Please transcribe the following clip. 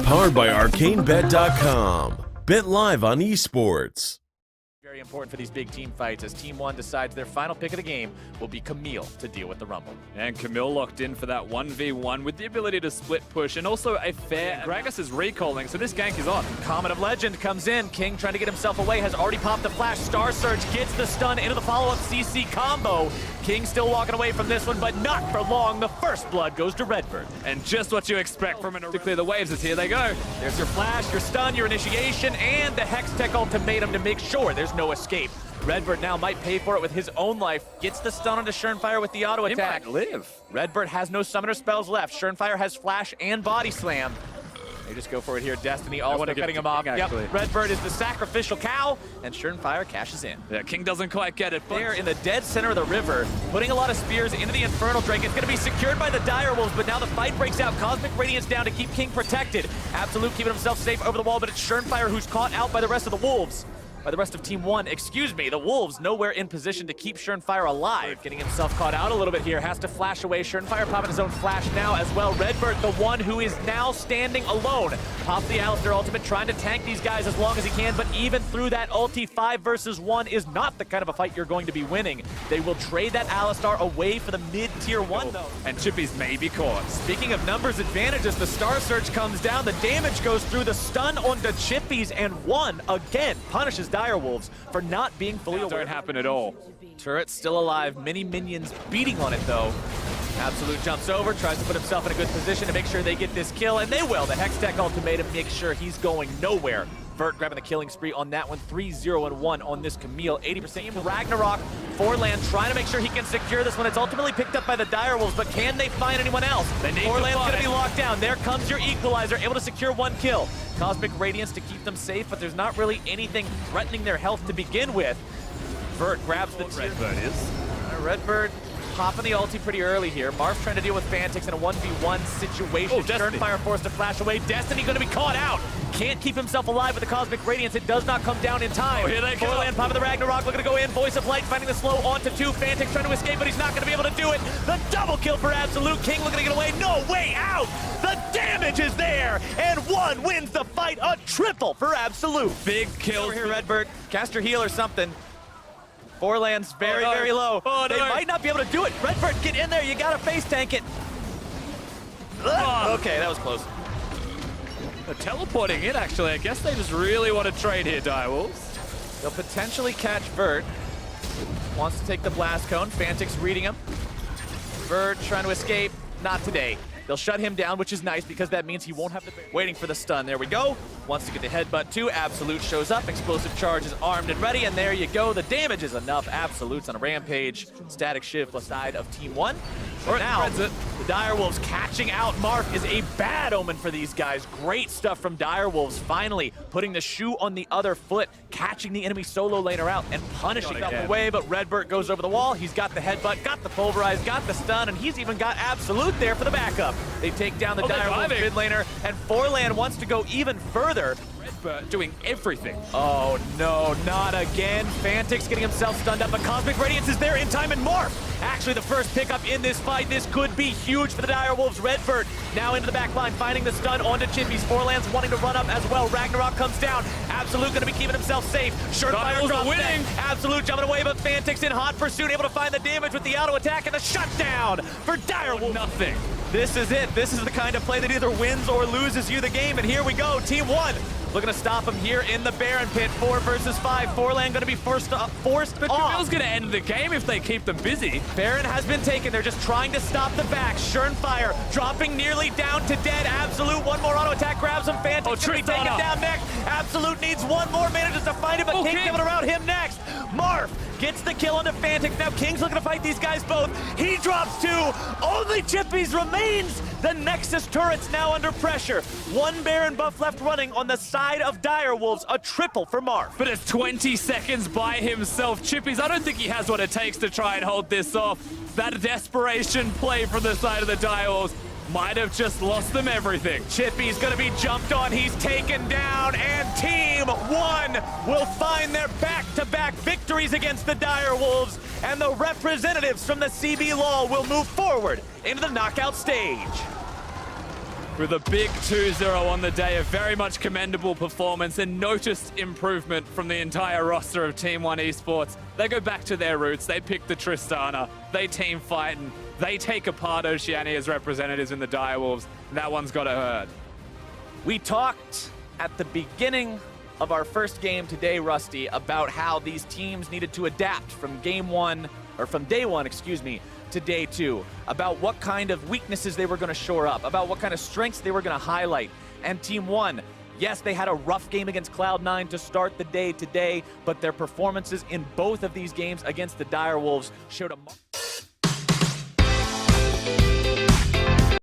Powered by ArcaneBet.com. Bet live on esports. Very important for these big team fights as Team 1 decides their final pick of the game will be Camille to deal with the Rumble. And Camille locked in for that 1v1 with the ability to split push and also a fair... Gragas is recalling, so this gank is on. Comet of Legend comes in. King trying to get himself away, has already popped the flash. Star Surge gets the stun into the follow-up CC combo. King still walking away from this one, but not for long. The first blood goes to Redbird. And just what you expect from to clear the waves is here they go. There's your flash, your stun, your initiation, and the Hextech ultimatum to make sure there's no escape. Redbird now might pay for it with his own life. Gets the stun onto Schernfire with the auto attack. He might live. Redbird has no summoner spells left. Schernfire has flash and body slam. They just go for it here. Destiny also cutting him off. Yep. Redbird is the sacrificial cow, and Schernfire cashes in. Yeah, King doesn't quite get it. They're in the dead center of the river, putting a lot of spears into the Infernal Drake. It's going to be secured by the Direwolves, but now the fight breaks out. Cosmic Radiance down to keep King protected. Absolute keeping himself safe over the wall, but it's Schernfire who's caught out by the rest of the Wolves. By the rest of Team 1, excuse me, the Wolves nowhere in position to keep Schernfire alive. Getting himself caught out a little bit here, has to flash away. Schernfire popping his own flash now as well. Redbird, the one who is now standing alone. Pop the Alistar ultimate, trying to tank these guys as long as he can, but even through that ulti, 5 versus 1 is not the kind of a fight you're going to be winning. They will trade that Alistar away for the mid-tier 1 though. And Chippies may be caught. Speaking of numbers advantages, the Star Surge comes down, the damage goes through, the stun onto Chippies, and 1 again punishes Direwolves for not being fully aware. Don't happen at all. Turret's still alive, many minions beating on it though. Absolute jumps over, tries to put himself in a good position to make sure they get this kill, and they will. The Hextech ultimatum makes sure he's going nowhere. Vert grabbing the killing spree on that one, 3-0-1 on this Camille, 80% Ragnarok. Forland trying to make sure he can secure this one. It's ultimately picked up by the Direwolves, but can they find anyone else? Forland's gonna be locked down. There comes your equalizer, able to secure 1 kill. Cosmic Radiance to keep them safe, but there's not really anything threatening their health to begin with. Vert grabs the Redbird is. Redbird popping the ulti pretty early here. Marf trying to deal with Fantix in a 1v1 situation. Schernfire forced to flash away. Destiny gonna be caught out. Can't keep himself alive with the Cosmic Radiance. It does not come down in time. Oh, here they go. Forland popping the Ragnarok, looking to go in. Voice of Light finding the slow onto 2. Fantix trying to escape, but he's not gonna be able to do it. The double kill for Absolute. King looking to get away. No way out. The damage is there, and 1 wins the fight. A triple for Absolute. Big kill over here, Redbird. Cast your heal or something. Forland's very, very low. They might not be able to do it. Redbird, get in there. You gotta face tank it. Okay, that was close. They're teleporting in, actually. I guess they just really want to trade here, Direwolves. They'll potentially catch Vert. Wants to take the blast cone. Fantix reading him. Vert trying to escape. Not today. They'll shut him down, which is nice because that means he won't have to... Waiting for the stun. There we go. Wants to get the headbutt too. Absolute shows up. Explosive charge is armed and ready, and there you go. The damage is enough. Absolute's on a rampage. Static Shiv side of Team 1. For now, the Direwolves catching out Marf is a bad omen for these guys. Great stuff from Direwolves. Finally putting the shoe on the other foot, catching the enemy solo laner out and punishing them away, but Redbird goes over the wall. He's got the headbutt, got the pulverize, got the stun, and he's even got Absolute there for the backup. They take down the Direwolves mid laner, and Forland wants to go even further. Redbird doing everything. Oh no, not again. Fantix getting himself stunned up, but Cosmic Radiance is there in time, and Marf actually the first pickup in this fight. This could be huge for the Direwolves. Redbird now into the back line, finding the stun onto Chippies. Forland's wanting to run up as well. Ragnarok comes down. Absolute gonna be keeping himself safe. Schernfire drops winning. Absolute jumping away, but Fantix in hot pursuit, able to find the damage with the auto attack and the shutdown for Direwolves. Nothing. This is it. This is the kind of play that either wins or loses you the game. And here we go. Team 1 looking to stop him here in the Baron pit. 4 versus 5. Forland going to be forced off. But Camille's going to end the game if they keep them busy. Baron has been taken. They're just trying to stop the back. Schernfire dropping nearly down to dead. Absolute, one more auto attack grabs him. Fantix going to be taken down next. Absolute needs one more, manages to find it, but King's coming around him next. Marf gets the kill onto Fantix. Now King's looking to fight these guys both. He drops 2. Only Chippies remains. The Nexus turret's now under pressure. 1 Baron buff left running on the side of Direwolves. A triple for Marf. But it's 20 seconds by himself. Chippies, I don't think he has what it takes to try and hold this off. That desperation play from the side of the Direwolves might have just lost them everything. Chippy's gonna be jumped on, he's taken down, and Team 1 will find their back-to-back victories against the Direwolves, and the representatives from the CB Law will move forward into the knockout stage. with a big 2-0 on the day. A very much commendable performance and noticed improvement from the entire roster of Team 1 Esports. They go back to their roots. They pick the Tristana. They team fight, and they take apart Oceania's representatives in the Direwolves. That one's got to hurt. We talked at the beginning of our first game today, Rusty, about how these teams needed to adapt from day one, to day 2, about what kind of weaknesses they were going to shore up, about what kind of strengths they were going to highlight. And Team 1, yes, they had a rough game against Cloud9 to start the day today, but their performances in both of these games against the Direwolves showed a